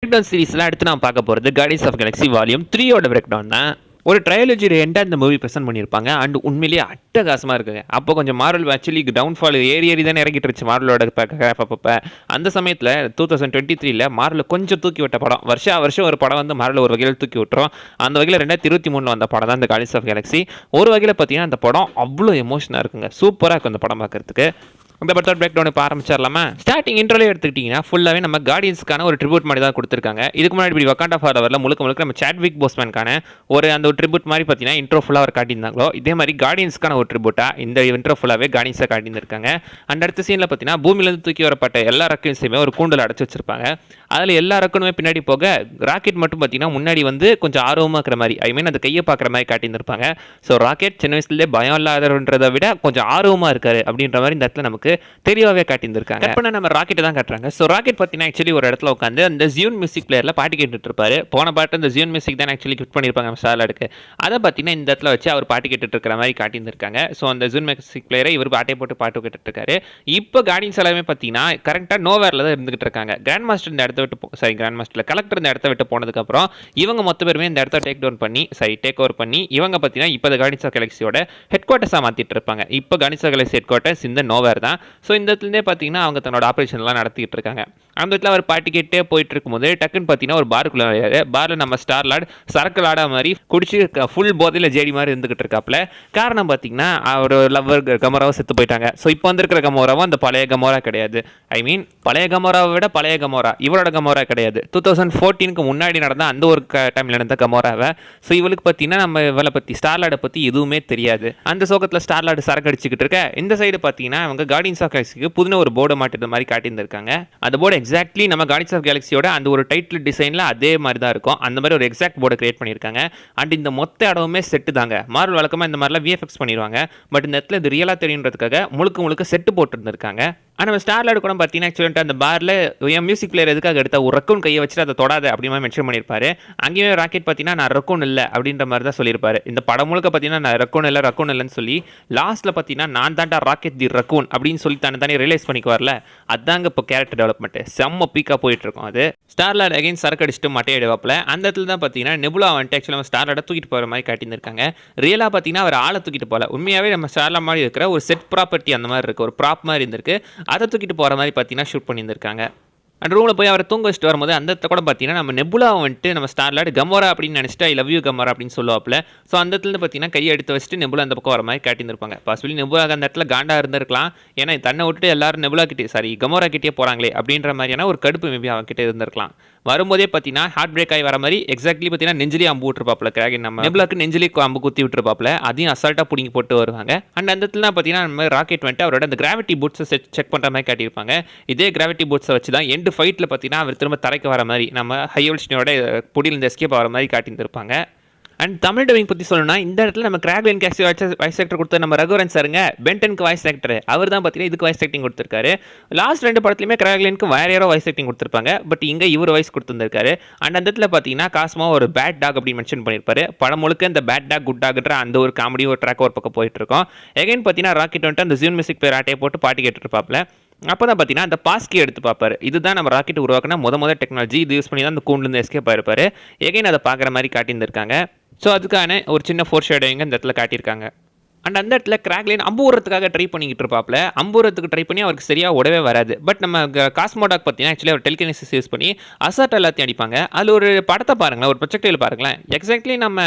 Breakdown சீரிஸ்லாம் அடுத்து நான் பார்க்க போகிறது கார்டியன்ஸ் ஆஃப் கேலக்ஸி வால்யூம் 3யோட பிரேக்டவுன் தான். ஒரு ட்ரையாலஜி எண்டாக இந்த மூவி ப்ரெசென்ட் பண்ணியிருப்பாங்க. அண்ட் உண்மையிலேயே அட்டகாசமாக இருக்குங்க. அப்போ கொஞ்சம் மார்வல் ஆக்சுவலி டவுன்ஃபால் ஏறி தானே இறங்கிட்டு இருந்துச்சு மார்வலோட அப்பப்போ. அந்த சமயத்தில் 2023 மார்வல் கொஞ்சம் தூக்கி விட்ட படம். வருஷம் ஒரு படம் வந்து மார்வல் ஒரு வகையில் தூக்கி விட்டுரும். அந்த வகையில் 2023 வந்த படம் தான் இந்த கார்டியன்ஸ் ஆஃப் கேலக்ஸி. ஒரு வகையில் பார்த்தீங்கன்னா அந்த படம் அவ்வளோ எமோஷனாக இருக்குங்க. சூப்பராக இருக்கும் அந்த படம் பார்க்கறதுக்கு. இந்த படத்தோட பிரேக் டவுன் இப்போ ஆரம்பிச்சிடலாமா? ஸ்டார்டிங் இன்ட்ரோலே எடுத்துக்கிட்டிங்கன்னா ஃபுல்லாகவே நம்ம கார்டியன்ஸ்க்கான ஒரு ட்ரிபியூட் மாதிரி தான் கொடுத்துருக்காங்க. இதுக்கு முன்னாடி இப்படி வக்காண்டா ஃபாரெவரில் முழுக்க நம்ம சாட்விக் போஸ்மேனுக்கான ஒரு ட்ரிபியூட் மாதிரி பார்த்தீங்கன்னா இன்ட்ரோ ஃபுல்லாக அவர் காட்டியிருந்தாங்களோ, இதே மாதிரி கார்டியன்ஸ்க்கான ஒரு ட்ரிபியூட்டாக இந்த இன்ட்ரோ ஃபுல்லாகவே கார்டியன்ஸாக காட்டியிருந்திருக்காங்க. அண்ட் அடுத்த சீனில் பார்த்தீங்கன்னா பூமியிலேருந்து தூக்கி வரப்பட்ட எல்லா ரக்கையும் ஒரு கூண்டில் அடைச்சி வச்சிருப்பாங்க. அதில் எல்லா ரக்கனுமே பின்னாடி போக ராக்கெட் மட்டும் பார்த்தீங்கன்னா முன்னாடி வந்து கொஞ்சம் ஆர்வமாக இருக்கிற மாதிரி, ஐ மீன் அந்த கையை பார்க்குற மாதிரி காட்டியிருந்திருப்பாங்க. ஸோ ராக்கெட் சின்ன வயசுலேயே பயம் இல்லாதன்றதை விட கொஞ்சம் ஆர்வமாக இருக்காரு அப்படின்ற மாதிரி இந்த இடத்துல நமக்கு தெளிவாகவே காட்டியிருந்திருக்காங்க. இப்போ நம்ம ராக்கெட்டை தான் காட்டுறாங்க. ஸோ ராக்கெட் பார்த்தீங்கன்னா ஆக்சுவலி ஒரு இடத்துல உட்காந்து அந்த ஜியூன் மியூசிக் பிளேயரில் பாட்டு கேட்டுட்டு இருப்பாரு. போன பாட்டு அந்த ஜியூன் மியூசிக் தான் ஆக்சுவலி கிஃப்ட் பண்ணியிருப்பாங்க ஸ்டார்லாடுக்கு. அதை பார்த்தீங்கன்னா இந்த இடத்துல வச்சு அவர் பாட்டு கேட்டுட்டு இருக்கிற மாதிரி காட்டியிருந்திருக்காங்க. ஸோ அந்த ஜியூன் மியூசிக் பிளேயரை இவர் பாட்டை போட்டு பாட்டு கேட்டுட்டு இருக்காரு. இப்போ கார்டியன்ஸ் எல்லாமே பார்த்தீங்கன்னா கரெக்டாக நோவேரில் தான் இருந்துகிட்டு இருக்காங்க. கிராண்ட் மாஸ்டர் இந்த இடத்த விட்டு கிராண்ட் மாஸ்டர் கலெக்டர் இந்த இடத்த விட்டு போனதுக்கப்புறம் இவங்க மொத்த பேருமே இந்த இடத்த டேக் ஓவர் பண்ணி இவங்க பார்த்தீங்கன்னா இப்போ கார்டியன்ஸ் ஆஃப் கேலக்ஸியோட ஹெட் குவார்ட்டர்ஸாக மாற்றிட்டு இருப்பாங்க. இப்போ guardians of galaxy headquarters இந்த நோவேர் தான். ஸோ இந்த இடத்துலேருந்தே பார்த்தீங்கன்னா அவங்க தன்னோட ஆப்ரேஷன்லாம் நடத்திட்டு இருக்காங்க. அந்த இடத்துல அவர் பாட்டு கேட்டே போயிட்டு இருக்கும்போது டக்குன்னு பார்த்தீங்கன்னா ஒரு பாருக்குள்ள வரையாரு. பாரில் நம்ம ஸ்டார்லார்ட் சரக்கு லாடா மாதிரி குடிச்சு ஃபுல் போதையில் ஜேடி மாதிரி இருந்துகிட்டு இருக்காப்புல. காரணம் பார்த்தீங்கன்னா அவர் லவ்வர் கமோராவும் செத்து போயிட்டாங்க. ஸோ இப்போ வந்திருக்கிற கமோராவும் அந்த பழைய கமோரா கிடையாது. ஐ மீன் பழைய கமோராவை விட பழைய கமோரா இவரோட கமோரா கிடையாது. 2014 முன்னாடி நடந்த அந்த ஒரு டைமில் நடந்த கமோராவை. ஸோ இவளுக்கு பார்த்தீங்கன்னா நம்ம இவளை பற்றி ஸ்டார்லார்டை பற்றி எதுவுமே தெரியாது. அந்த சோகத்தில் ஸ்டார்லார்டு சரக்கு அடிச்சுக்கிட்டு இருக்க இந்த சைடு பார்த்தீங்கன்னா அவங்க கார்டியன்ஸ் ஆஃப் கேலக்ஸிக்கு புதுன ஒரு போர்டை மாட்டுற மாதிரி காட்டியிருந்திருக்காங்க. அந்த போர்டு எக்ஸாக்ட்லி நம்ம கார்டியன்ஸ் ஆஃப் கேலக்ஸியோட அந்த ஒரு டைட்டில் டிசைனில் அதே மாதிரி தான் இருக்கும். அந்த மாதிரி ஒரு எக்ஸாக்ட் போர்டை கிரியேட் பண்ணியிருக்காங்க. அண்ட் இந்த மொத்த இடமுமே செட்டு தாங்க. மார்வல் வழக்கமாக இந்த மாதிரிலாம் விஎஃப்எக்ஸ் பண்ணிடுவாங்க. பட் இந்த இடத்துல இது ரியலாக தெரியுன்றதுக்காக முழுக்க செட்டு போட்டுருந்துருக்காங்க. ஆனால் நம்ம ஸ்டார்லார்டு கூட பார்த்தீங்கன்னா ஆக்சுவலாக அந்த பாரில் என் மியூசிக் பிளேயர் எதுக்காக எடுத்த ஒரு ரக்கூன் கையை வச்சுட்டு அதை தொடாத அப்படின்னு மென்ஷன் பண்ணியிருப்பாரு. அங்கேயுமே ராக்கெட் பார்த்தீங்கன்னா நான் ரக்கூன் இல்லை அப்படின்ற மாதிரி தான் சொல்லியிருப்பாரு. இந்த படம் முழுக்க பார்த்தீங்கன்னா நான் ரக்கூன் இல்லைன்னு சொல்லி லாஸ்ட்டில் பார்த்தீங்கன்னா நான் தாண்டா ராக்கெட் தி ரக்கூன் அப்படின்னு சொல்லி தானே ரியலைஸ் பண்ணிக்குவார்ல. அதாங்க இப்போ கேரக்டர் டெவலப்மெண்ட் செம்ம பீக்காக போயிட்டு இருக்கும். அது ஸ்டார்லார்டு அகைன் சரக்கு அடிச்சுட்டு மட்டையிடுவாப்பில். அந்த இடத்துல தான் பார்த்தீங்கன்னா நெபுலா வந்துட்டு ஆக்சுவலாக ஸ்டார்லார்டை தூக்கிட்டு போகிற மாதிரி காட்டியிருந்திருக்காங்க. ரியலாக பார்த்தீங்கன்னா அவர் ஆளை தூக்கிட்டு போகல. உண்மையாகவே நம்ம ஸ்டார்லா மாதிரி இருக்கிற ஒரு செட் ப்ராப்பர்ட்டி அந்த மாதிரி இருக்குது, ஒரு ப்ராப் மாதிரி இருந்திருக்கு. அதை தூக்கிட்டு போகிற மாதிரி பார்த்தீங்கன்னா ஷூட் பண்ணியிருந்திருக்காங்க. அந்த ரூமில் போய் அவரை தூங்க வச்சுட்டு வரும்போது அந்த இடத்துல கூட பார்த்தீங்கன்னா நம்ம நெபுலா வந்துட்டு நம்ம ஸ்டார்லார்டு கமோரா அப்படின்னு நினச்சிட்டு ஐ லவ் யூ கமோரா அப்படின்னு சொல்லுவாப்பில். ஸோ அந்த இடத்துல பார்த்தீங்கன்னா கையை எடுத்து வச்சுட்டு நெபுலா அந்த பக்கம் வர மாதிரி காட்டியிருந்திருப்பாங்க. பாசிபிளி நெபுலா அந்த இடத்துல காண்டா இருந்திருக்கலாம். ஏன்னா தன்னை விட்டுட்டு எல்லாரும் கமோரா கிட்டே போகிறாங்களே அப்படின்ற மாதிரியான ஒரு கடுப்பு மேபி அவங்ககிட்ட இருந்திருக்கலாம். வரும்போதே பார்த்தீங்கன்னா ஹார்ட் பிரேக் ஆகி வர மாதிரி எக்ஸாக்ட்லி பார்த்தீங்கன்னா நெஞ்சிலே அம்பு விட்டுருப்பாப்பில். கிராகன் நம்ம நெபுலாக்கு நெஞ்சிலே அம்பு குத்தி விட்டுருப்பாப்பில். அதையும் அசால்ட்டாக பிடிங்கி போட்டு வருவாங்க. அண்ட் அந்த இடத்துல பார்த்தீங்கன்னா நம்ம ராக்கெட் வந்துட்டு அவரோட அந்த கிராவிட்டி பூட்ஸை செக் பண்ணுற மாதிரி காட்டியிருப்பாங்க. இதே கிராவிட்டி பூட்ஸை வச்சு தான் எண்டு ஃபைட்டில் பார்த்தீங்கன்னா அவர் திரும்ப தரைக்கு வர மாதிரி நம்ம ஹைவல்ஷனோட புடியிலிருந்து எஸ்கேப் ஆகிற மாதிரி காட்டியிருந்திருப்பாங்க. அண்ட் தமிழ் டப்பிங் பற்றி சொல்லணும்னா இந்த இடத்துல நம்ம கிராக்லின் கேஸ்டி வாய்ஸ் ஆக்டர் கொடுத்த நம்ம ரகுவரன் சாருங்க பென்டனுக்கு வாய்ஸ் ஆக்டர் அவர் தான் பார்த்தீங்கன்னா இதுக்கு வாய்ஸ் ஆக்டிங் கொடுத்துருக்காரு. லாஸ்ட் 2 படத்துலையுமே கிராக்லினுக்கு வேற யாரோ வாய்ஸ் ஆக்டிங் கொடுத்துருப்பாங்க. பட் இங்கே இவர் வாய்ஸ் கொடுத்துருக்காரு. அண்ட் அந்த இடத்துல பார்த்தீங்கன்னா காஸ்மா ஒரு பேட் டாக் அப்படின்னு மென்ஷன் பண்ணியிருப்பாரு. படம் முழுக்க இந்த பேட் டாக் குட் டாக்ன்ற அந்த ஒரு காமெடி ஒரு ட்ராக் ஒரு பக்கம் போயிட்டு இருக்கோம். எகைன் பார்த்தீங்கன்னா ராக்கெட் வந்துட்டு அந்த ஜியூன் மியூசிக் பேர் ஆட்டையை போட்டு பாட்டு கேட்டுட்டு இருப்பாப்ல. அப்போ தான் பார்த்தீங்கன்னா அந்த பாஸ்கி எடுத்து பார்ப்பாரு. இதுதான் நம்ம ராக்கெட் உருவாக்கினா முத டெக்னாலஜி. இது யூஸ் பண்ணி தான் அந்த கூண்டுலேருந்து எஸ்கேப் ஆயிருப்பாரு. எகைன் அதை பார்க்குற மாதிரி காட்டியிருந்திருக்காங்க. ஸோ அதுக்கான ஒரு சின்ன ஃபோர் ஷேடோவிங்க இந்த இடத்துல காட்டியிருக்காங்க. அண்ட் அந்த இடத்துல கிராக்லின் அம்பூரத்துக்காக ட்ரை பண்ணிக்கிட்டு இருப்பாப்ல. அம்பூரத்துக்கு ட்ரை பண்ணி அவருக்கு சரியாக உடவே வராது. பட் நம்ம காஸ்மோடாக் பார்த்தீங்கன்னா ஆக்சுவலி அவர் டெலிகினசிஸ் யூஸ் பண்ணி அசால்ட் எல்லாத்தையும் அடிப்பாங்க. அதில் ஒரு படத்தை பாருங்களேன், ஒரு ப்ரொஜெக்டில் பாருங்களேன். எக்ஸாக்ட்லி நம்ம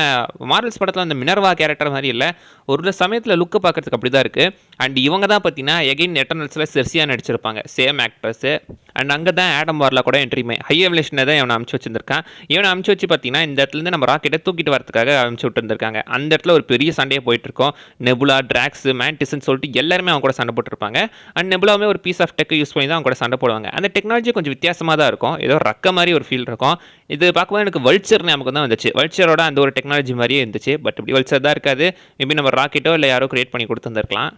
மார்வல்ஸ் படத்தில் அந்த மினர்வா கேரக்டர் மாதிரி இல்லை. ஒரு சமயத்தில் லுக்கு பார்க்கறதுக்கு அப்படி தான் இருக்குது. அண்ட் இவங்க தான் பார்த்தீங்கன்னா எகைன் எட்டர்னல்ஸில் செர்சியாக நடிச்சிருப்பாங்க, சேம் ஆக்டர்ஸு. அண்ட் அங்கே தான் ஆடம் வார்லா கூட என்ட்ரிமே ஹை எவல்யூஷனை தான் இவனை அமுச்சு வச்சிருந்திருக்கான். இவனை அமுச்சு வச்சு பார்த்தீங்கன்னா இந்த இடத்துலேருந்து நம்ம ராக்கெட்டை தூக்கிட்டு வரதுக்காக அமுச்சு விட்டுருந்துருக்காங்க. அந்த இடத்துல ஒரு பெரிய சண்டையை போயிட்டு இருக்கோம். நெபுலா, டிராக்ஸ், மேண்டிஸ்ன்னு சொல்லிட்டு எல்லாருமே அவங்க கூட சண்டை போட்டுருப்பாங்க. அண்ட் நெபுலாவே ஒரு பீஸ் ஆஃப் டெக் யூஸ் பண்ணி தான் அவங்க கூட சண்டை போடுவாங்க. அந்த டெக்னாலஜி கொஞ்சம் வித்தியாசமாக தான் இருக்கும். ஏதோ ரக்க மாதிரி ஒரு ஃபீல் இருக்கும். இது பார்க்கும்போது எனக்கு வல்ச்சர் நமக்கு தான் வந்துச்சு. வல்ச்சரோட அந்த ஒரு டெக்னாலஜி மாதிரியே இருந்துச்சு. பட் இப்படி வல்ச்சர் தான் இருக்காது. மேபி நம்ம ராக்கெட்டோ இல்லை யாரோ கிரியேட் பண்ணி கொடுத்துருந்துருக்கலாம்.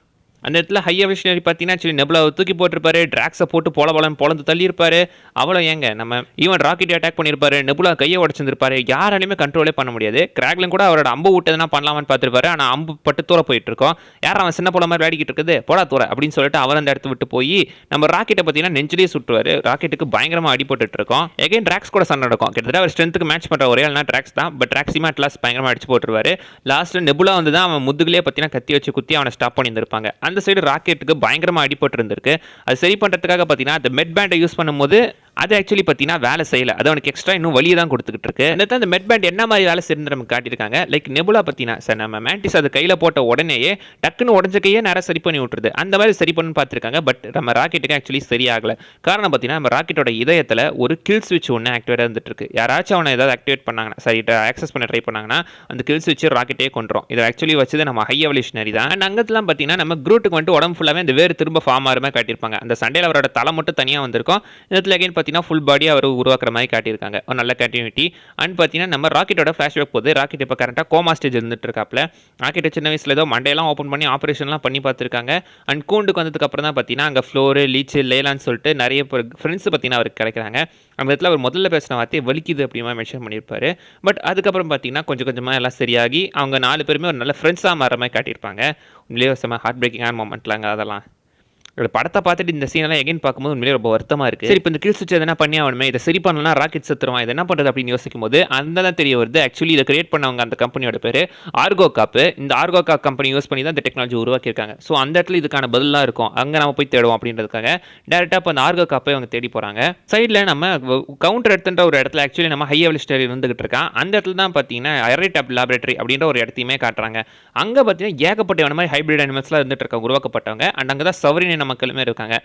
அந்த இடத்துல ஹை எவல்யூஷனரி பார்த்தீங்கன்னா ஆக்சுவலி நெபுலாவை தூக்கி போட்டிருப்பாரு, டிராக்ஸை போட்டு பொலந்து தள்ளியிருப்பாரு. அவ்வளோ ஏங்க நம்ம ஈவன் ராக்கெட் அட்டாக் பண்ணியிருப்பாரு, நெபுலா கையை உடச்சிருப்பாரு, யாராலையுமே கண்ட்ரோலே பண்ண முடியாது. கிராக்லின் கூட அவரோட அம்பு விட்டு எதனா பண்ணலாமான்னு பார்த்துருப்பாரு, ஆனால் அம்பு பட்டு தூர போயிட்டு இருக்கோம். யார் அவன் சின்ன போல மாதிரி விளையாடிக்கிட்டு இருக்குது, போடா தூர அப்படின்னு சொல்லிட்டு அவர் அந்த இடத்த விட்டு போய் நம்ம ராக்கெட்டை பார்த்தீங்கன்னா நெஞ்சிலேயே சுட்டுவாரு. ராக்கெட்டுக்கு பயங்கரமாக அடிபட்டு இருக்கோம். எகைன் டிராக்ஸ் கூட சண்டை நடக்கும். கிட்டத்தட்ட அவர் ஸ்ட்ரென்த்துக்கு மேட்ச் பண்ணுற ஒரே ஆள்னா டிராக்ஸ் தான். பட் டிராக்ஸிமா அட்லாஸ் பயங்கரமாக அடிச்சு போட்டுருவாரு. லாஸ்ட்ல நெபுலா வந்து தான் அவன் முதுகுலேயே பார்த்தீங்கன்னா கத்தி வச்சு குத்தி அவனை ஸ்டாப் பண்ணியிருந்திருப்பாங்க. அந்த சைடு ராக்கெட்டுக்கு பயங்கரமாக அடிபட்டு இருந்திருக்கு. அது சரி பண்ணுறதுக்காக பார்த்தீங்கன்னா அந்த மெட் பேண்டை யூஸ் பண்ணும்போது அது ஆக்சுவலி பார்த்தீங்கன்னா வேலை செய்யலை. அது அவனுக்கு எக்ஸ்ட்ரா இன்னும் வலியை தான் கொடுத்துக்கிட்டு இருக்கு. அந்த மெட் பேண்ட் என்ன மாதிரி வேலை செய்யறது நமக்கு காட்டியிருக்காங்க. லைக் நெபுலா பார்த்தீங்கன்னா சார் நம்ம மேண்டிஸ் அது கையில் போட்ட உடனேயே டக்குன்னு உடஞ்ச கையே நேரம் சரி பண்ணி விட்டுருது. அந்த மாதிரி சரி பண்ணு பார்த்துருக்காங்க. பட் நம்ம ராக்கெட்டுக்கு ஆக்சுவலி சரியாகலை. காரணம் பார்த்தீங்கன்னா நம்ம ராக்கெட்டோட இதயத்தில் ஒரு கில் ஸ்விட்ச் ஒன்று ஆக்டிவேட் இருந்துட்டு இருக்கு. யாராச்சும் அவனை ஏதாவது ஆக்டிவேட் பண்ணாங்கன்னா சரி ஆக்சஸ் பண்ண ட்ரை பண்ணாங்கன்னா அந்த கில் ஸ்விட்ச் ராக்கெட்டே கொண்டுரும். இதை ஆக்சுவலி வச்சது நம்ம ஹை எவல்யூஷனரி தான். அண்ட் அங்கெல்லாம் பார்த்தீங்கன்னா நம்ம குரூட்டுக்கு வந்துட்டு உடம்பு ஃபுல்லாகவே இந்த வேறு திரும்ப ஃபார்ம் ஆகிற மாதிரி காட்டியிருப்பாங்க. அந்த சண்டையில் அவரோட தலை மட்டும் தனியாக வந்திருக்கும். இதில் அகைன் பார்த்தீங்கன்னா ஃபுல் பாடி அவர் உருவாக்குற மாதிரி காட்டியிருக்காங்க. ஒரு நல்ல கண்டினியூட்டி. அண்ட் பார்த்தீங்கன்னா நம்ம ராக்கெட்டோட ஃபிளாஷ்பேக் போகுது. ராக்கெட் இப்போ கரெக்டாக கோமா ஸ்டேஜ் இருந்துட்டு இருக்காப்ல. ராக்கெட் சின்ன வயசுல ஏதோ மண்டையெல்லாம் ஓப்பன் பண்ணி ஆப்ரேஷன்லாம் பண்ணி பார்த்துருக்காங்க. அண்ட் கூண்டுக்கு வந்ததுக்கு அப்புறம் தான் பார்த்தீங்கன்னா அங்கே ஃப்ளோரு லீச்சு லேலான்னு சொல்லிட்டு நிறைய ஃப்ரெண்ட்ஸ் பார்த்தீங்கன்னா அவருக்கு கிடைக்கிறாங்க. அந்த இடத்துல அவர் முதல்ல பேசின வார்த்தையை வலிக்குது அப்படிமா மென்ஷன் பண்ணியிருப்பாரு. பட் அதுக்கப்புறம் பார்த்தீங்கன்னா கொஞ்சம் கொஞ்சமாக எல்லாம் சரியாகி அவங்க 4 பேருமே ஒரு நல்ல ஃப்ரெண்ட்ஸாக மாற மாதிரி காட்டியிருப்பாங்க. உண்மையிலேயே செம்ம ஹார்ட் பிரேக்கிங்கான மொமெண்ட்லாங்க அதெல்லாம். படத்தை பார்த்துட்டு இந்த சீனெல்லாம் எகைன் பார்க்கும்போது உண்மையிலே ரொம்ப வருத்தமாக இருக்குது. சரி இப்போ இந்த கில் சுவிட்ச் எதனா பண்ணி அவனுமே இதை சரி பண்ணலன்னா ராக்கெட் செத்துருவான், இது என்ன பண்ணுறது அப்படின்னு யோசிக்கும் போது அந்த தான் தெரிய வருது. ஆக்சுவலி இதை கிரியேட் பண்ணவங்க அந்த கம்பெனியோட பேர் ஆர்கோ காப்பு. இந்த ஆர்கோ காப் கம்பெனி யூஸ் பண்ணி தான் இந்த டெக்னாலஜி உருவாக்கியிருக்காங்க. ஸோ அந்த இடத்துல இதுக்கான பதிலாக இருக்கும், அங்கே நம்ம போய் தேடுவோம் அப்படின்றதுக்காக டேரெக்டாக இப்போ அந்த ஆர்கோ காப்பை அவங்க தேடி போகிறாங்க. சைடில் நம்ம கவுண்டர் எடுத்துன்ற ஒரு இடத்துல ஆக்சுவலி நம்ம ஹை எவல்யூஷனரி இருந்துகிட்டு இருக்கான். அந்த இடத்துல தான் பார்த்தீங்கன்னா ஐரைட் லேபரேட்டரி அப்படின்ற ஒரு இடத்தையுமே காட்டுறாங்க. அங்கே பார்த்தீங்கன்னா ஏகப்பட்ட மாதிரி ஹைபிரிட் அனிமல்ஸ்லாம் இருந்துட்டு இருக்காங்க உருவாக்கப்பட்டவங்க. அண்ட் அங்கே தான் சவரின மக்களுமே இருக்காங்க.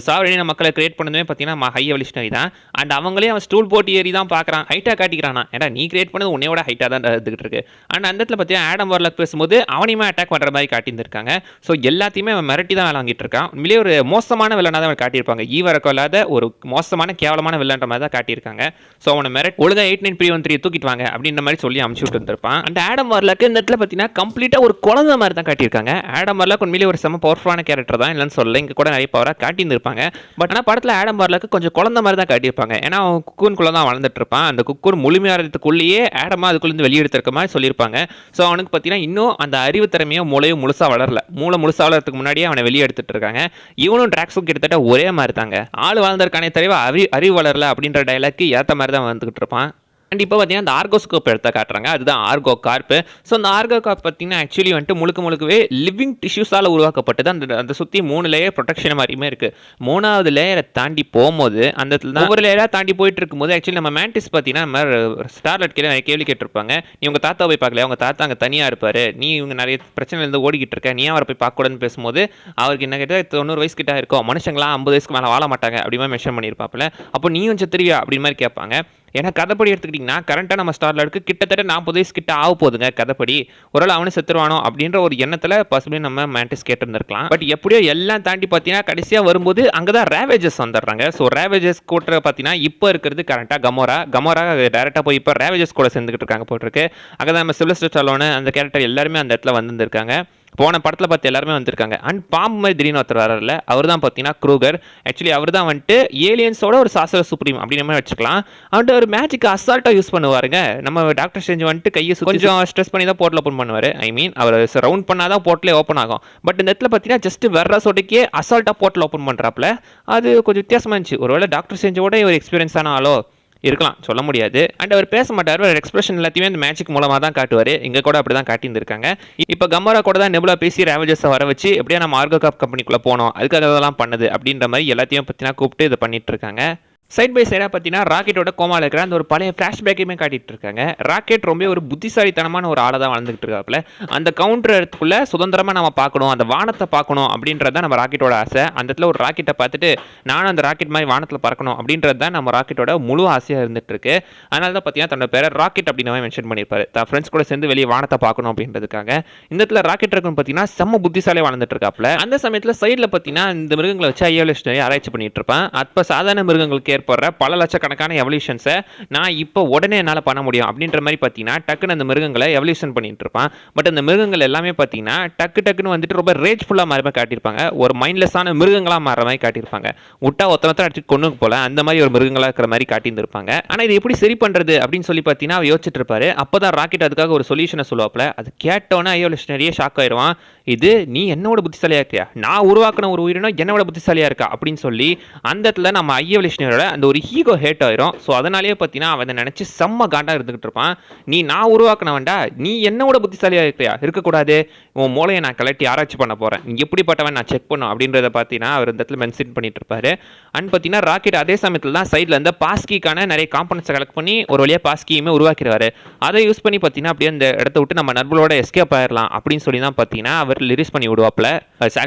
சாவரின மக்களை கிரியேட் பண்ணதுமே பார்த்தீங்கன்னா ஹை எவல்யூஷனரி தான். அண்ட் அவங்களே அவன் ஸ்டூல் போட்டு ஏறி தான் பார்க்குறான், ஹைட்டாக காட்டிக்கிறானா. ஏன்னா நீ கிரியேட் பண்ணது உன்னையோட ஹைட்டாக தான் இருந்துகிட்டு இருக்கு. அண்ட் அந்த இடத்துல பார்த்தீங்கன்னா ஆடம் வார்லாக் பேசும்போது அவனையுமே அட்டாக் பண்ணுற மாதிரி காட்டியிருந்திருக்காங்க. ஸோ எல்லாத்தையுமே அவன் மிரட்டி தான் வேலை வாங்கிட்டு இருக்கான். உண்மையிலேயே ஒரு மோசமான வில்லனாக தான் அவன் காட்டியிருப்பாங்க. ஈவரக்கம் இல்லாத ஒரு மோசமான கேவலமான வில்லன்ற மாதிரி தான் காட்டியிருக்காங்க. ஸோ அவனை மிரட்டி ஒழுங்காக 89P13 தூக்கிட்டு வாங்க அப்படின்ற மாதிரி சொல்லி அமுச்சு விட்டு இருந்திருப்பான். அந்த ஆடம் வார்லாக் இந்த இடத்துல பார்த்தீங்கன்னா கம்ப்ளீட்டாக ஒரு குழந்தை மாதிரி தான் காட்டியிருக்காங்க. ஆடம் வார்லாக் உண்மையிலேயே ஒரு செம பவர்ஃபுல்லான கேரக்டர் தான், இல்லைன்னு சொல்ல இங்கே கூட நிறைய பவராக காட்டியிருப்பாங்க. பட் ஆனால் படத்தில் ஆடம் வார்லாக்கு கொஞ்சம் குழந்தை மாதிரி தான் காட்டியிருப்பாங்க. ஏன்னா அவன் குக்கூனுக்குள்ள தான் வளர்ந்துட்டு இருப்பான். அந்த குக்கூன் முழுமையாகிறதுக்குள்ளேயே ஆடமா அதுக்குள்ளேருந்து வெளியெடுத்திருக்க மாதிரி சொல்லியிருப்பாங்க. ஸோ அவனுக்கு பார்த்தீங்கன்னா இன்னும் அந்த அறிவு திறமையோ மூளையும் முழுசாக வளரல. மூளை முழுசாக வளர்றதுக்கு முன்னாடியே அவனை வெளியே எடுத்துட்டு இருக்காங்க. இவனும் டிராக்ஸும் கிட்டத்தட்ட ஒரே மாதிரி தாங்க. ஆள் வாழ்ந்திருக்கானே தவிர அறிவு வளரல அப்படின்ற டைலாக்கு ஏற்ற மாதிரி தான் வந்துகிட்டு இருப்பான். அண்ட் இப்போ பார்த்தீங்கன்னா அந்த ஆர்கோஸ்கோப் எடுத்து காட்டுறாங்க. அதுதான் ஆர்கோ கார்ப்பு. ஸோ அந்த ஆர்கோ கார்ப் பார்த்தீங்கன்னா ஆக்சுவலி வந்துட்டு முழுக்கவே லிவிங் டிஷ்யூஸால் உருவாக்கப்பட்டது. அந்த சுற்றி 3 லேயர் ப்ரொடெக்ஷன் மாதிரியுமே இருக்குது. 3வது லேயரை தாண்டி போகும்போது அந்த இடத்துல ஒவ்வொரு லேயராக தாண்டி போயிட்டு இருக்கும்போது ஆக்சுவலி நம்ம மேண்டிஸ் பார்த்தீங்கன்னா நம்ம ஸ்டார்லட் கேள்வி கேட்டிருப்பாங்க. நீ உங்கள் தாத்தா போய் பார்க்கல, உங்கள் தாத்தா அங்கே தனியாக இருப்பார், நீ இவங்க நிறைய பிரச்சனையிலேருந்து ஓடிக்கிட்டு இருக்க, நீ அவரை போய் பார்க்கக்கூடாதுன்னு பேசும்போது அவருக்கு என்ன கேட்டால் 90 வயசு கிட்ட இருக்கும், மனுஷங்களாம் 50 வயசுக்கு மேலே வாழ மாட்டாங்க அப்படிமா மென்ஷன் பண்ணியிருப்பாப்புல. அப்போ நீ கொஞ்சம் தெரியா அப்படின்னு மாதிரி கேட்பாங்க. ஏன்னா கதைப்படி எடுத்துக்கிட்டிங்கன்னா கரண்ட்டாக நம்ம ஸ்டார்லருக்கு கிட்டத்தட்ட 40 வயசு கிட்ட ஆக போகுதுங்க கதைப்படி. ஒரு அவனு செத்துருவானோ அப்படின்ற ஒரு எண்ணத்தில் பாசிபிளி நம்ம மேண்டிஸ் கேட்டிருந்திருக்கலாம். பட் எப்படியோ எல்லாம் தாண்டி பார்த்தீங்கன்னா கடைசியாக வரும்போது அங்கே தான் ரேவேஜஸ் வந்துடுறாங்க. ஸோ ரேவேஜஸ் கூட்டுற பார்த்தீங்கன்னா இப்போ இருக்கிறது கரண்ட்டாக கமோரா டேரெக்டாக போய் இப்போ ரேவேஜஸ் கூட சேர்ந்துக்கிட்டு இருக்காங்க போட்டிருக்கு. அங்கே தான் நம்ம சில்வஸ்டர் ஸ்டாலோன் அந்த கேரக்டர் எல்லாருமே அந்த இடத்துல வந்துருக்காங்க. போன படத்தில் பார்த்து எல்லாருமே வந்திருக்காங்க. அண்ட் பாம்பு மாதிரி திடீர்னு ஒருத்தர் வரல, அவர் தான் பார்த்தீங்கன்னா க்ரூகர். ஆக்சுவலி அவர் தான் வந்துட்டு ஏலியன்ஸோட ஒரு சாசர் சுப்ரீம் அப்படின்ற மாதிரி வச்சுக்கலாம். அவன்ட்டு ஒரு மேஜிக் அசால்ட்டாக யூஸ் பண்ணுவாருங்க. நம்ம டாக்டர் ஸ்ட்ரேஞ்ச் வந்துட்டு கையை கொஞ்சம் ஸ்ட்ரெஸ் பண்ணி தான் போர்ட்டில் ஓப்பன் பண்ணுவார். ஐ மீன் அவர் ரவுண்ட் பண்ணால் தான் போர்ட்டிலே ஓப்பன் ஆகும். பட் இந்த இடத்துல பார்த்தீங்கன்னா ஜஸ்ட் வர்ற சொட்டுக்கே அசால்ட்டாக போர்ட்டில் ஓப்பன் பண்ணுறாப்புல. அது கொஞ்சம் வித்தியாசமாக இருந்துச்சு. ஒருவேளை டாக்டர் ஸ்ட்ரேஞ்சோட ஒரு எக்ஸ்பீரியன்ஸ் ஆனாலோ இருக்கலாம், சொல்ல முடியாது. அண்ட் அவர் பேச மாட்டார், ஒரு எக்ஸ்பிரஷன் எல்லாத்தையுமே அந்த மேஜிக் மூலமாக தான் காட்டுவார். இங்கே கூட அப்படி தான் காட்டியிருந்திருக்காங்க. இப்போ கமோரா கூட தான் நெபுலா பேசி ரேவேஜஸை வர வச்சு எப்படியா நம்ம ஆர்கோ காப் கம்பெனிக்குள்ளே போனோம், அதுக்காக அதெல்லாம் பண்ணுது அப்படின்ற மாதிரி எல்லாத்தையும் பற்றினா கூப்பிட்டு இதை பண்ணிட்டு இருக்காங்க. சைட் பை சைடாக பார்த்தீங்கன்னா ராக்கெட்டோட கோமாவில் இருக்கிற அந்த ஒரு பழைய ஃப்ளாஷ்பேக்கையுமே காட்டிட்டு இருக்காங்க. ராக்கெட் ரொம்ப ஒரு புத்திசாலித்தனமான ஒரு ஆளை தான் வளர்ந்துகிட்டு இருக்காப்புல. அந்த கவுண்டர் இடத்துக்குள்ள சுதந்திரமாக நம்ம பார்க்கணும், அந்த வானத்தை பார்க்கணும் அப்படின்றது தான் நம்ம ராக்கெட்டோட ஆசை. அந்த இடத்துல ஒரு ராக்கெட்டை பார்த்துட்டு நானும் அந்த ராக்கெட் மாதிரி வானத்தில் பறக்கணும் அப்படின்றது தான் நம்ம ராக்கெட்டோட முழு ஆசையாக இருந்துட்டு இருக்கு. அதனால தான் பார்த்தீங்கன்னா தன்னோட பேரை ராக்கெட் அப்படின்னு மென்ஷன் பண்ணியிருப்பாரு. தான் ஃப்ரெண்ட்ஸ் கூட சேர்ந்து வெளியே வானத்தை பார்க்கணும் அப்படின்றதுக்காக. இந்த இடத்துல ராக்கெட் இருக்குன்னு பார்த்தீங்கன்னா செம்ம புத்திசாலியாக வளர்ந்துட்டு இருக்காப்புல. அந்த சமயத்தில் சைடில் பார்த்தீங்கன்னா இந்த மிருகங்களை வச்சு ஐஎவல்யூஷனரி ஆராய்ச்சி பண்ணிட்டு இருப்பான். அப்போ சாதாரண மிருகங்களுக்கு ஏற்படுற பல லட்சக்கணக்கான எவல்யூஷன்ஸை நான் இப்போ உடனே என்னால் பண்ண முடியும் அப்படின்ற மாதிரி பார்த்தீங்கன்னா டக்குன்னு அந்த மிருகங்களை எவல்யூஷன் பண்ணிட்டு இருப்பான். பட் அந்த மிருகங்கள் எல்லாமே பார்த்தீங்கன்னா டக்குன்னு வந்துட்டு ரொம்ப ரேஜ்ஃபுல்லாக மாறி காட்டியிருப்பாங்க. ஒரு மைண்ட்லெஸ்ஸான மிருகங்களாக மாற மாதிரி காட்டியிருப்பாங்க. விட்டா ஒருத்தனை அடிச்சு கொண்டு போல அந்த மாதிரி ஒரு மிருகங்களாக இருக்கிற மாதிரி காட்டியிருந்திருப்பாங்க. ஆனால் இது எப்படி சரி பண்ணுறது அப்படின்னு சொல்லி பார்த்தீங்கன்னா அவர் யோசிச்சுட்டு இருப்பாரு. அப்போ தான் ராக்கெட் அதுக்காக ஒரு சொல்யூஷனை சொல்லுவாப்ல. அது கேட்டோன்னே எவல்யூஷனரியே ஷாக் ஆயிடுவான். இது நீ என்னோட புத்திசாலியாக இருக்கியா, நான் உருவாக்கின ஒரு உயிரினம் என்னோட புத்திசாலியாக இருக்கா அப்படின்னு சொல்லி அந்த இடத்துல நம்ம எவல்யூஷனரியோட அந்த ஒரு ஈகோ ஹேட் ஆயிரும். ஸோ அதனாலேயே பார்த்தீங்கன்னா அவன் நினச்சி செம்ம காண்டாக இருந்துகிட்டு இருப்பான். நான் உருவாக்கினவன்டா, நீ என்னோட புத்திசாலியாக இருக்கியா, இருக்கக்கூடாது, உன் மூளையை நான் கலட்டி ஆராய்ச்சி பண்ண போகிறேன், நீ எப்படிப்பட்டவன் நான் செக் பண்ணும் அப்படின்றத பார்த்தீங்கன்னா அவர் இந்த இடத்துல மென்ஷன் பண்ணிட்டு இருப்பாரு. அண்ட் பார்த்தீங்கன்னா ராக்கெட் அதே சமயத்தில் தான் சைடில் இந்த பாஸ்கிக்கான நிறைய காம்பனன்ட்ஸை கலெக்ட் பண்ணி ஒரு வழியாக பாஸ்கியுமே உருவாக்கிடுவார். அதை யூஸ் பண்ணி பார்த்தீங்கன்னா அப்படியே அந்த இடத்த விட்டு நம்ம நண்பர்களோட எஸ்கேப் ஆயிடலாம் அப்படின்னு சொல்லி தான் பார்த்தீங்கன்னா அவர் ரிலீஸ் பண்ணி விடுவாப்ல.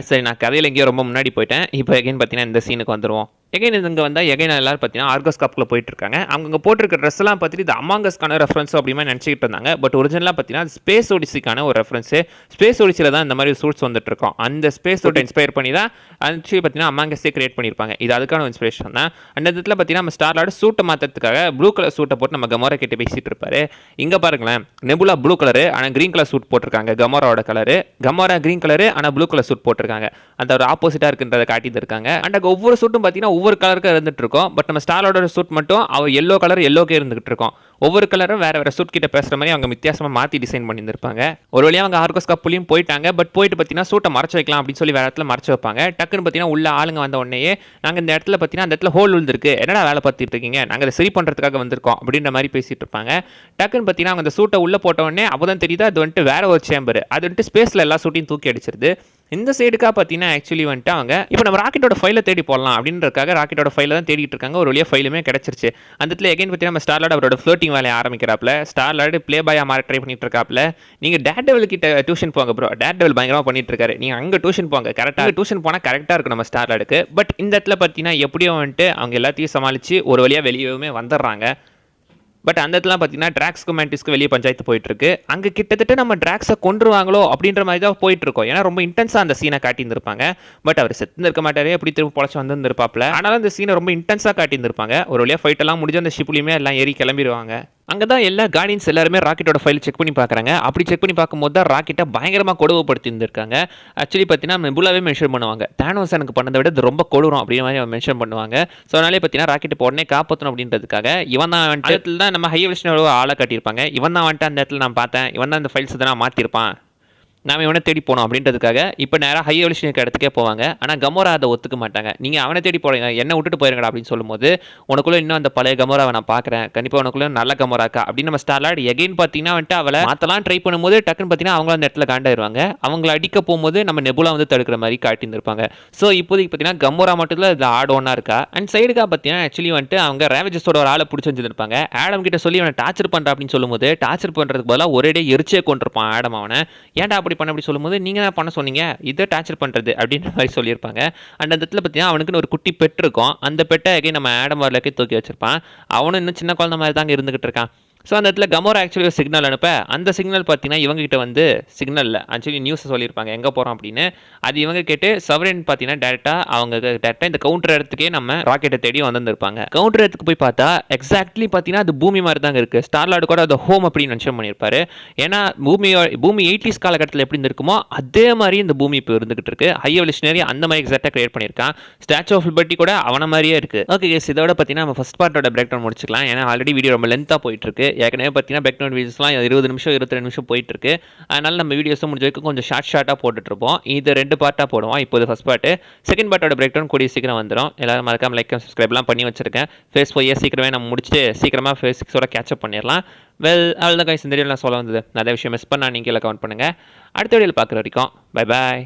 சரி நான் கதையில் எங்கேயோ ரொம்ப முன்னாடி போயிட்டேன். இப்போ எகைன் பார்த்தீங்கன்னா இந்த சீனுக்கு வந்துடுவோம். எகைன் இங்கே வந்தால் எகைன் எல்லாரும் பார்த்தீங்கன்னா ஆர்கோஸ்காப்ல போயிட்டு இருக்காங்க. அவங்க போட்டிருக்க ட்ரெஸ் எல்லாம் பார்த்துட்டு இது அமாங்கஸ்க்கான ரெஃபரன்ஸ் அப்படிமா நினச்சிக்கிட்டு இருந்தாங்க. பட் ஒரிஜினலாக பார்த்தீங்கன்னா ஸ்பேஸ் ஒடிசிக்கான ஒரு ரெஃபரன்ஸ். ஸ்பேஸ் ஒடிசியில் தான் இந்த மாதிரி சூட்ஸ் வந்துட்டு இருக்கோம். அந்த ஸ்பேஸ் சூட்டை இன்ஸ்பயர் பண்ணி தான் ஆக்சுவலி பார்த்தீங்கன்னா அமாங்கஸே கிரியேட் பண்ணியிருப்பாங்க. இது அதுக்கான இன்ஸ்பிரேஷன் தான். அந்த இடத்துல பார்த்தீங்கன்னா நம்ம ஸ்டார்லார்டு சூட்டை மாற்றத்துக்காக ப்ளூ கலர் சூட்டை போட்டு நம்ம கமோரா கிட்ட பேசிட்டு இருப்பாரு. இங்கே பாருங்களேன், நெபுலா ப்ளூ கலரு ஆனால் கிரீன் கலர் சூட் போட்டிருக்காங்க. கமோராவோட கலரு, கமோரா கிரீன் கலரு ஆனால் ப்ளூ கலர் சூட் போட்டிருக்காங்க. அந்த ஒரு ஆப்போசிட்டாக இருக்குன்றதை காட்டிட்டு இருக்காங்க. அண்ட் ஒவ்வொரு சூட்டும் பார்த்தீங்கன்னா ஒவ்வொரு கலருக்கு இருந்துட்டு இருக்கும். பட் நம்ம ஸ்டார்லோட சூட் மட்டும் அவர் எல்லோ கலர் எல்லோக்கே இருந்துகிட்டு இருக்கோம். ஒவ்வொரு கலரும் வேற வேற சூட் கிட்ட பேசுற மாதிரி அவங்க வித்தியாசமா மாத்தி டிசைன் பண்ணியிருப்பாங்க. ஒரு வழியா அவங்க ஆர்கோஸ்காப்லயும் போயிட்டாங்க. பட் போயிட்டு பார்த்தீங்கன்னா சூட்டை மறைச்சு வைக்கலாம் அப்படின்னு சொல்லி வேற இடத்துல மறைச்சு வைப்பாங்க. டக்குன்னு பார்த்தீங்கன்னா உள்ள ஆளுங்க வந்த உடனே நாங்கள் இந்த இடத்துல பார்த்தீங்கன்னா அந்த இடத்துல ஹோல் விழுந்திருக்கு, என்னடா வேலை பார்த்துட்டு இருக்கீங்க, நாங்கள் அதை சரி பண்ணுறதுக்காக வந்திருக்கோம் அப்படின்ற மாதிரி பேசிட்டு இருப்பாங்க. டக்குன்னு பார்த்தீங்கன்னா அவங்க அந்த சூட்டை உள்ள போட்ட உடனே அப்போதான் தெரியுது அது வந்துட்டு வேற ஒரு சேம்பர். அது வந்துட்டு ஸ்பேஸ்ல எல்லா சூட்டையும் தூக்கி அடிச்சிருது. இந்த சைடுக்காக பார்த்தீங்கன்னா ஆக்சுவலி வந்துட்டு அவங்க இப்போ நம்ம ராக்கெட்டோட ஃபைலை தேடி போடலாம் அப்படின்றதுக்காக ராக்கெட்டோட ஃபைலை தான் தேடிட்டு இருக்காங்க. ஒரு வழியாக ஃபைலுமே கிடச்சிருச்சு. அந்த இடத்துல எகைன் பார்த்தீங்கன்னா நம்ம ஸ்டார்லார்டு அவரோட ஃப்ளோட்டிங் வேலையை ஆரம்பிக்கிறாப்ல. ஸ்டார்லார்டு ப்ளே பாயா மாற ட்ரை பண்ணிட்டு இருக்காப்ல. நீங்கள் டேர்டெவில் கிட்ட டியூஷன் போங்க ப்ரோ, டேர்டெவில் பயங்கரமாக பண்ணிட்டு இருக்காரு, நீங்கள் அங்கே டியூஷன் போங்க, கரெக்டாக டியூஷன் போனால் கரெக்டாக இருக்கும் நம்ம ஸ்டார்லார்டுக்கு. பட் இந்த இடத்துல பார்த்தீங்கன்னா எப்படியோ வந்துட்டு அவங்க எல்லாத்தையும் சமாளித்து ஒரு வழியாக வெளியவே வந்துடுறாங்க. பட் அந்த இடத்துல பார்த்தீங்கன்னா ட்ராக்ஸ்க்கு மேண்டிஸ்க்கு வெளியே பஞ்சாயத்து போயிட்டு இருக்கு. அங்கே கிட்டத்தட்ட நம்ம ட்ராக்ஸை கொண்டுருவாங்களோ அப்படின்ற மாதிரி தான் போயிட்டு இருக்கோம். ஏன்னா ரொம்ப இன்டென்ஸாக அந்த சீனை காட்டியிருந்திருப்பாங்க. பட் அவர் செத்து இருக்க மாட்டாரே, எப்படி திரும்ப பொழைச்சி வந்துருப்பாப்ல. ஆனாலும் அந்த சீனை ரொம்ப இன்டென்ஸாக காட்டியிருந்திருப்பாங்க. ஒரு வழியாக ஃபைட் எல்லாம் முடிஞ்சு அந்த ஷிப்லையுமே எல்லாம் ஏறி கிளம்பிடுவாங்க. அங்கே தான் எல்லா கார்டியன்ஸ் எல்லாருமே ராக்கெட்டோட ஃபைல் செக் பண்ணி பார்க்குறாங்க. அப்படி செக் பண்ணி பார்க்கும்போது தான் ராக்கெட்டை பயங்கரமாக கொடுமைப்படுத்தி இருந்திருக்காங்க. ஆக்சுவலி பார்த்தீங்கன்னா நெபுலாவே மென்ஷன் பண்ணுவாங்க, தானோஸ் எனக்கு பண்ணதை விட இது ரொம்ப கொடூரம் அப்படின்ற மாதிரி மென்ஷன் பண்ணுவாங்க. ஸோ அதனாலே பார்த்தீங்கன்னா ராக்கெட்டை உடனே காப்பாற்றணும் அப்படின்றதுக்காக இவன் தான் வந்துட்டு இடத்துல தான் நம்ம எவல்யூஷனரோட ஆளை காட்டியிருப்பாங்க. இவன் தான் வந்துட்டு அந்த இடத்துல நான் பார்த்தேன், இவன் தான் அந்த ஃபைல்ஸ் தான் மாற்றிருப்பான், நாம இவனை தேடி போனோம் அப்படின்றதுக்காக இப்போ நேராக எவல்யூஷனுக்கு இடத்துக்கே போவாங்க. ஆனால் கமோரா அதை ஒத்துக்க மாட்டாங்க. நீங்கள் அவனை தேடி போறீங்க, என்ன விட்டுட்டு போயிருங்கடா அப்படின்னு சொல்லும்போது உனக்குள்ள இன்னும் அந்த பழைய கமோராவை நான் பார்க்குறேன், கண்டிப்பாக உனக்குள்ள நல்ல கமோராக்கா அப்படின்னு நம்ம ஸ்டார்லார்டு எகைன் பார்த்தீங்கன்னா வந்துட்டு அவளை மாற்றலாம் ட்ரை பண்ணும்போது டக்குன்னு பார்த்தீங்கன்னா அவங்க அந்த இடத்துல காண்டாயிருவாங்க. அவங்கள அடிக்க போகும்போது நம்ம நெபுலா வந்து தடுக்கிற மாதிரி காட்டியிருந்திருப்பாங்க. ஸோ இப்போதைக்கு பார்த்தீங்கன்னா கமோரா மட்டும் தான் இதில் ஆட் ஒன்னா இருக்கா. அண்ட் சைடுக்காக பார்த்தீங்கன்னா ஆக்சுவலி வந்துட்டு அவங்க ரேவேஜஸோட ஒரு ஆளை பிடிச்சி வச்சிருப்பாங்க. ஆடம் கிட்ட சொல்லி அவனை டார்ச்சர் பண்ணுறா அப்படின்னு சொல்லும்போது டார்ச்சர் பண்ணுறதுக்கு பதிலாக ஒரே எரிச்சே கொண்டிருப்பான் ஆடம். அவனை ஏன்டா அப்படி பண்ண அப்படி சொல்லும்போது நீங்கள் தான் பண்ண சொன்னீங்க, இதை டார்ச்சர் பண்ணுறது அப்படின்ற மாதிரி சொல்லியிருப்பாங்க. அண்ட் அந்த இடத்துல பார்த்தீங்கன்னா அவனுக்குன்னு ஒரு குட்டி பெட் இருக்கும். அந்த பெட்டை நம்ம ஆடம் வரலக்கே தூக்கி வச்சிருப்பான். அவனும் இன்னும் சின்ன குழந்தை மாதிரி தாங்க இருந்துகிட்டு இருக்கான். ஸோ அந்த இடத்துல கமோரா ஆக்சுவலி ஒரு சிக்னல் அனுப்ப அந்த சிக்னல் பார்த்தீங்கன்னா இவங்ககிட்ட வந்து சிக்னலில் ஆக்சுவலி நியூஸை சொல்லியிருப்பாங்க எங்கே போகிறோம் அப்படின்னு. அது இவங்க கேட்டு சவரன் பார்த்தீங்கன்னா டேரெக்டாக இந்த கவுண்டர் இடத்துக்கே நம்ம ராக்கெட்டை தேடி வந்திருப்பாங்க. கவுண்டர் இடத்துக்கு போய் பார்த்தா எக்ஸாக்ட்லி பார்த்தீங்கன்னா அது பூமி மாதிரி தாங்க இருக்குது. ஸ்டார்லார்டு கூட அது ஹோம் அப்படின்னு மென்ஷன் பண்ணியிருப்பாரு. ஏன்னா பூமி 80s காலகட்டத்தில் எப்படி இருந்திருக்குமோ அதே மாதிரி இந்த பூமி இப்போ இருந்துகிட்டு இருக்கு. எவல்யூஷனரி அந்த மாதிரி எக்ஸாக்டாக கிரியேட் பண்ணியிருக்கான். ஸ்டாச்சு ஆஃப் லிபர்ட்டி கூட அவன மாதிரியே இருக்குது. ஓகே கேஸ், இதோட பார்த்தீங்கன்னா நம்ம ஃபர்ஸ்ட் பார்ட்டோட பிரேக் டவுன் முடிச்சுக்கலாம். ஏன்னா ஆல்ரெடி வீடியோ ரொம்ப லென்த்தாக போயிட்டு இருக்கு. ஏற்கனவே பார்த்தீங்கன்னா பேக்ரவுண்ட் வீடியோஸ்லாம் 20 நிமிஷம் 22 நிமிஷம் போயிட்டு இருக்கு. அதனால நம்ம வீடியோஸும் முடிஞ்ச வரைக்கும் கொஞ்சம் ஷார்ட்டாக போட்டுட்டு இருப்போம். இது 2 பார்ட்டாக போடுவோம். இப்போ ஃபர்ஸ்ட் பார்ட், செகண்ட் பார்ட்டோட பிரேக் டவுன் கூடிய சீக்கிரம் வந்துடும். எல்லாரும் மறக்காம லைக் சப்ஸ்கிரைப்லாம் பண்ணி வச்சிருக்கேன். ஃபேஸ் 5 சீக்கிரமே நம்ம முடிச்சு சீக்கிரமாக ஃபேஸ் 6ஓட கேட்சப் பண்ணிடலாம். அவ்வளோதான் கைஸ், இந்த வீடியோ நான் சொல்ல வந்தது. நிறைய விஷயம் மிஸ் பண்ணால் நீங்கள் கீழே கமெண்ட் பண்ணுங்கள். அடுத்த வீடியோவில் பார்க்குற வரைக்கும் பை பாய்.